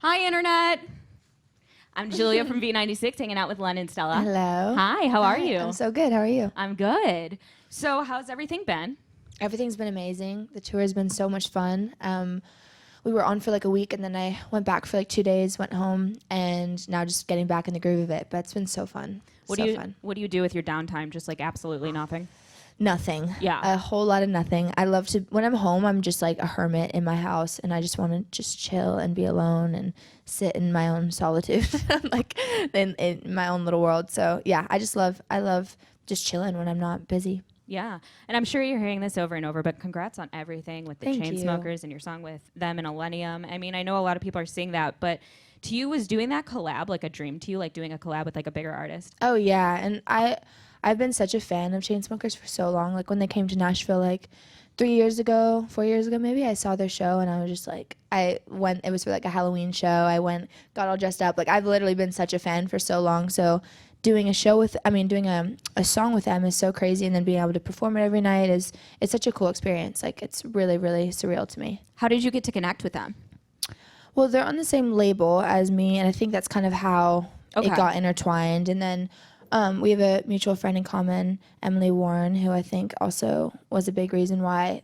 Hi, Internet. I'm Julia from V96, hanging out with Lennon Stella. Hello. Hi, how are Hi, you? I'm so good. How are you? I'm good. So, how's everything been? Everything's been amazing. The tour has been so much fun. We were on for like a week, and then I went back for like 2 days, went home, and now just getting back in the groove of it. But it's been so fun. What do you do with your downtime? Just like absolutely nothing? Nothing. Yeah. A whole lot of nothing. I love to, when I'm home, I'm just like a hermit in my house, and I just want to just chill and be alone and sit in my own solitude, like in my own little world. So yeah, I love just chilling when I'm not busy. Yeah. And I'm sure you're hearing this over and over, but congrats on everything with the Thank you. Chainsmokers and your song with them and Millennium. I mean, I know a lot of people are seeing that, but to you, was doing that collab like a dream to you, like doing a collab with like a bigger artist? Oh yeah, and I've been such a fan of Chainsmokers for so long. Like when they came to Nashville like 4 years ago maybe, I saw their show and I was just like, I went, it was for like a Halloween show. I went, got all dressed up. Like I've literally been such a fan for so long. So doing a show with, doing a song with them is so crazy, and then being able to perform it every night it's such a cool experience. Like it's really, really surreal to me. How did you get to connect with them? Well, they're on the same label as me, and I think that's kind of how it got intertwined. And then we have a mutual friend in common, Emily Warren, who I think also was a big reason why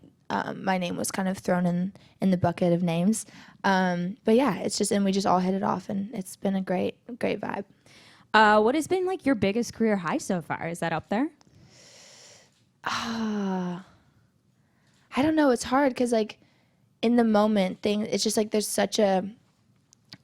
my name was kind of thrown in the bucket of names. But yeah, it's just, and we just all hit it off, and it's been a great vibe. What has been like your biggest career high so far? Is that up there? I don't know. It's hard because like in the moment it's just like there's such a,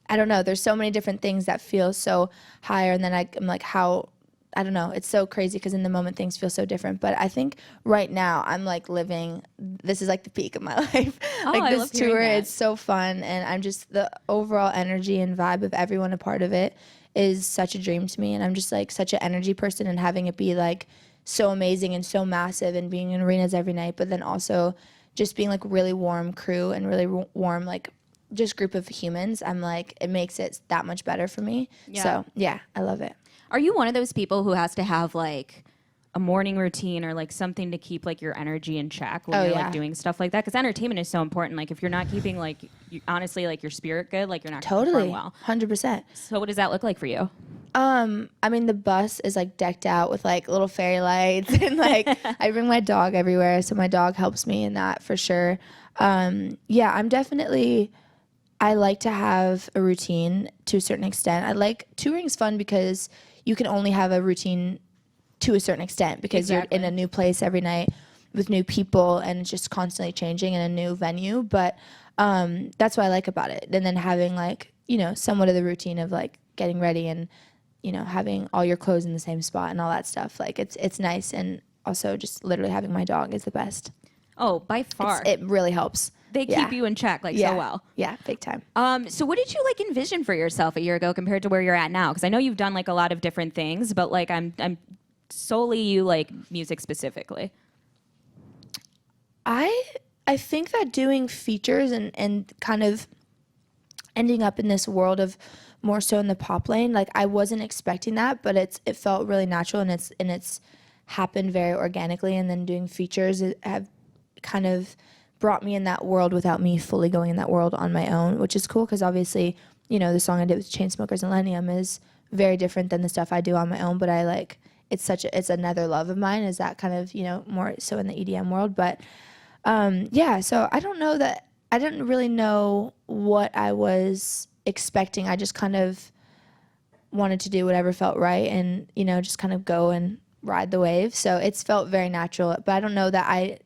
I don't know. There's so many different things that feel so higher, and then I'm like, how, I don't know. It's so crazy because in the moment things feel so different. But I think right now I'm like living, this is like the peak of my life. Like I this love hearing tour, that. it's so fun. And I'm just, the overall energy and vibe of everyone a part of it is such a dream to me. And I'm just like such an energy person, and having it be like so amazing and so massive, and being in arenas every night, but then also just being like really warm crew and really warm, like just group of humans. I'm like, it makes it that much better for me. Yeah. So yeah, I love it. Are you one of those people who has to have like a morning routine or like something to keep like your energy in check when you're like doing stuff like that? Because entertainment is so important. Like if you're not keeping like honestly like your spirit good, like you're not gonna Totally, perform well. 100%. So what does that look like for you? The bus is like decked out with like little fairy lights, and like I bring my dog everywhere, so my dog helps me in that for sure. I'm definitely, I like to have a routine to a certain extent. I like, touring's fun because you can only have a routine to a certain extent, because you're in a new place every night with new people, and it's just constantly changing in a new venue. But that's what I like about it. And then having like, somewhat of the routine of like getting ready and, having all your clothes in the same spot and all that stuff. Like it's nice. And also just literally having my dog is the best. Oh, by far. It really helps. They keep you in check like so well. Yeah, big time. So what did you like envision for yourself a year ago compared to where you're at now? Because I know you've done like a lot of different things, but like I'm solely you like music specifically. I think that doing features and kind of ending up in this world of more so in the pop lane, like I wasn't expecting that, but it felt really natural, and it's happened very organically. And then doing features have kind of brought me in that world without me fully going in that world on my own, which is cool, because obviously, the song I did with Chainsmokers and Millennium is very different than the stuff I do on my own, but I like, it's another love of mine, is that kind of, more so in the EDM world. But so I don't know that, I didn't really know what I was expecting. I just kind of wanted to do whatever felt right, and, just kind of go and ride the wave. So it's felt very natural, but I don't know that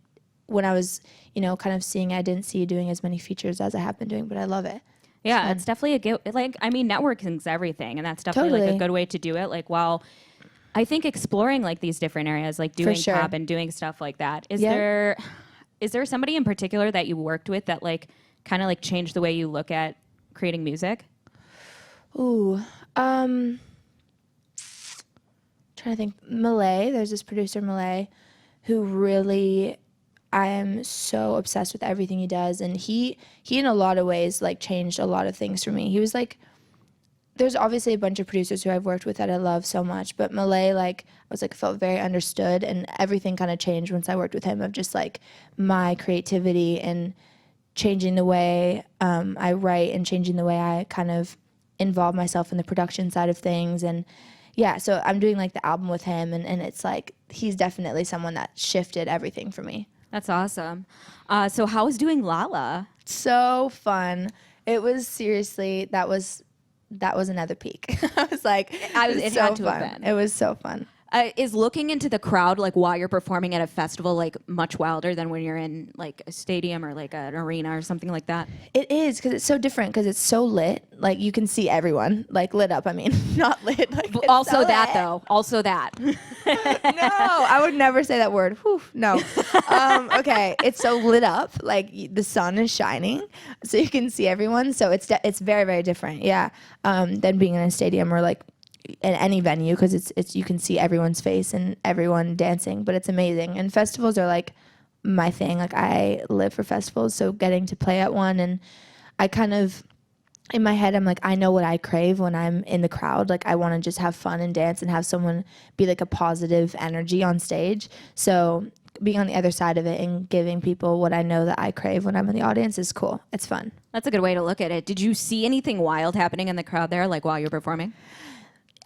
when I was, kind of seeing, I didn't see you doing as many features as I have been doing, but I love it. Yeah, it's definitely a good, networking's everything, and that's definitely like a good way to do it. Like, while I think exploring like these different areas, like doing pop and doing stuff like that, is there somebody in particular that you worked with that like kind of like changed the way you look at creating music? Ooh, trying to think. Malay, there's this producer Malay, who really, I am so obsessed with everything he does, and he in a lot of ways like changed a lot of things for me. He was like, there's obviously a bunch of producers who I've worked with that I love so much, but Malay, like, I was like, felt very understood, and everything kind of changed once I worked with him, of just like my creativity and changing the way I write and changing the way I kind of involve myself in the production side of things. And yeah, so I'm doing like the album with him, and it's like he's definitely someone that shifted everything for me. That's awesome. So how was doing Lala? So fun. It was seriously, that was another peak. I was like, it had to have been. It was so fun. Is looking into the crowd like while you're performing at a festival like much wilder than when you're in like a stadium or like an arena or something like that? It is, because it's so different, because it's so lit. Like you can see everyone like lit up. I mean, not lit. Like, also so that lit. though. Also that. No, I would never say that word. Whew, no. Okay, it's so lit up. Like the sun is shining, so you can see everyone. So it's very, very different. Yeah, than being in a stadium or like in any venue, because it's you can see everyone's face and everyone dancing, but it's amazing. And festivals are like my thing. Like I live for festivals, so getting to play at one, and I kind of in my head I'm like, I know what I crave when I'm in the crowd. Like I want to just have fun and dance and have someone be like a positive energy on stage. So being on the other side of it and giving people what I know that I crave when I'm in the audience is cool. It's fun. That's a good way to look at it. Did you see anything wild happening in the crowd there, like while you're performing?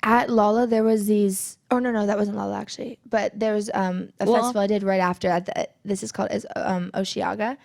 At Lolla, there was these. Oh no, that wasn't Lolla actually. But there was a festival I did right after. This is called Osheaga.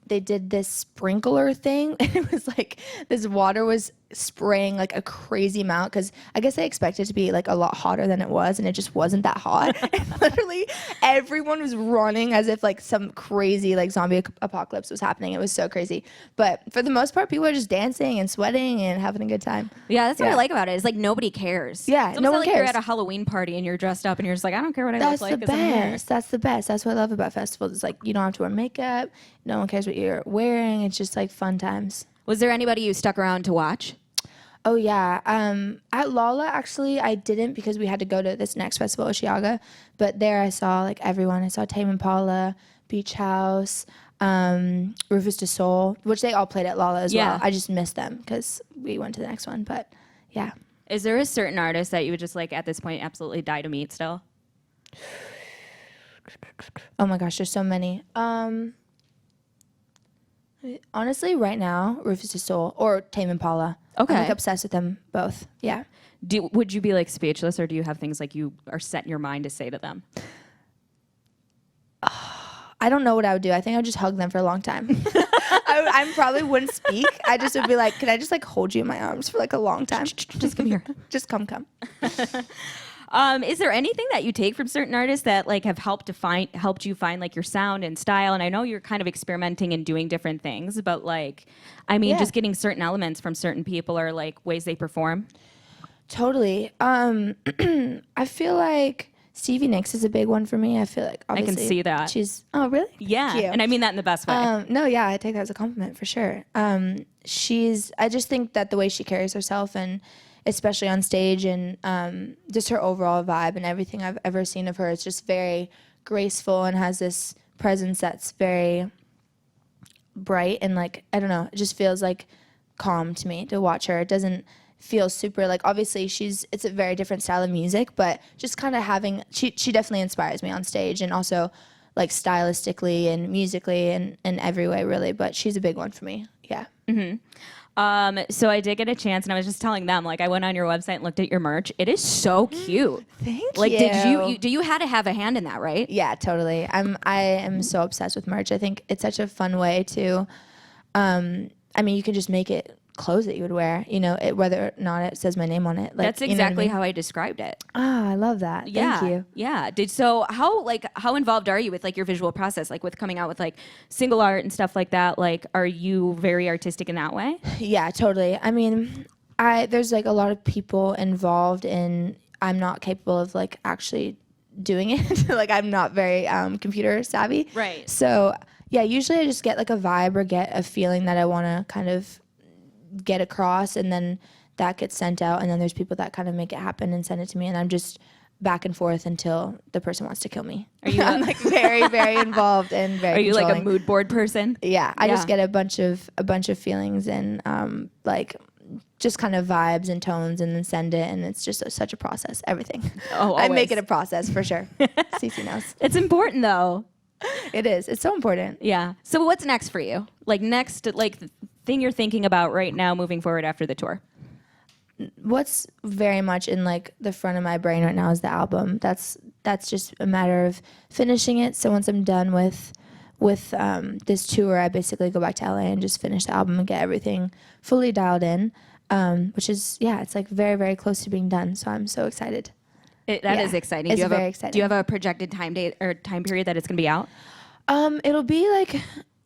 They did this sprinkler thing, and it was like this water was spraying like a crazy amount, because I guess they expected it to be like a lot hotter than it was, and it just wasn't that hot. And literally everyone was running as if like some crazy like zombie apocalypse was happening. It was so crazy, but for the most part people are just dancing and sweating and having a good time. Yeah, that's what I like about it. Is like nobody cares. Yeah, it's no one like cares. You're at a Halloween party and you're dressed up and you're just like, I don't care what I look like. That's the best. That's what I love about festivals. It's like you don't have to wear makeup. No one cares what you're wearing. It's just like fun times. Was there anybody you stuck around to watch? Oh yeah. At Lolla, actually, I didn't, because we had to go to this next festival, Osheaga. But there I saw like everyone. I saw Tame Impala, Beach House, Rufus Du Sol, which they all played at Lolla as well. I just missed them because we went to the next one. But yeah. Is there a certain artist that you would just like at this point absolutely die to meet still? Oh my gosh, there's so many. Honestly, right now, Rufus Du Sol or Tame Impala. Okay. I'm like obsessed with them both. Yeah. Would you be like speechless, or do you have things like you are set in your mind to say to them? I don't know what I would do. I think I would just hug them for a long time. I probably wouldn't speak. I just would be like, could I just like hold you in my arms for like a long time? Just come here. Just come. Is there anything that you take from certain artists that like have helped you find like your sound and style? And I know you're kind of experimenting and doing different things, but like, I mean, just getting certain elements from certain people or like ways they perform. Totally. I feel like Stevie Nicks is a big one for me. I feel like obviously I can see that. Oh really? Yeah. And I mean that in the best way. No, yeah, I take that as a compliment for sure. I just think that the way she carries herself, and especially on stage, and just her overall vibe and everything I've ever seen of her is just very graceful and has this presence that's very bright, and like, I don't know, it just feels like calm to me to watch her. It doesn't feel super like, obviously it's a very different style of music, but just kind of she definitely inspires me on stage, and also like stylistically and musically and in every way really, but she's a big one for me. Yeah. Mm-hmm. So I did get a chance, and I was just telling them, like, I went on your website and looked at your merch. It is so cute. Thank you. Like, you had to have a hand in that, right? Yeah, totally. I am so obsessed with merch. I think it's such a fun way to, I mean, you can just make it clothes that you would wear, you know, whether or not it says my name on it. Like, that's exactly how I described it. Oh, I love that. Thank you. Yeah. So how involved are you with like your visual process, like with coming out with like single art and stuff like that? Like, are you very artistic in that way? Yeah, totally. I mean, there's like a lot of people involved, and I'm not capable of like actually doing it. Like, I'm not very computer savvy. Right. So yeah, usually I just get like a vibe or get a feeling that I want to kind of get across, and then that gets sent out, and then there's people that kind of make it happen and send it to me, and I'm just back and forth until the person wants to kill me. Are you I'm like very, very involved and very Are you controlling. like a mood board person? Yeah, I just get a bunch of feelings and like just kind of vibes and tones, and then send it, and it's just such a process. Everything. Oh, I make it a process for sure. Cece knows. It's important though. It is. It's so important. Yeah. So what's next for you? Like next, like thing you're thinking about right now moving forward after the tour? What's very much in like the front of my brain right now is the album. That's just a matter of finishing it. So once I'm done with this tour, I basically go back to LA and just finish the album and get everything fully dialed in, which is, it's like very, very close to being done. So I'm so excited. That is exciting. It's very exciting. Do you have a projected time date or time period that it's going to be out? It'll be like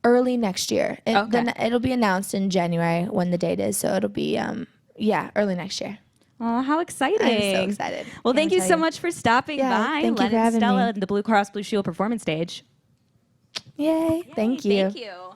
early next year. Okay. Then it'll be announced in January when the date is. So it'll be, early next year. Oh, how exciting. I'm so excited. Well, thank you so much for stopping by. Thank you for having Stella me. and the Blue Cross Blue Shield performance stage. Yay. Thank you. Thank you.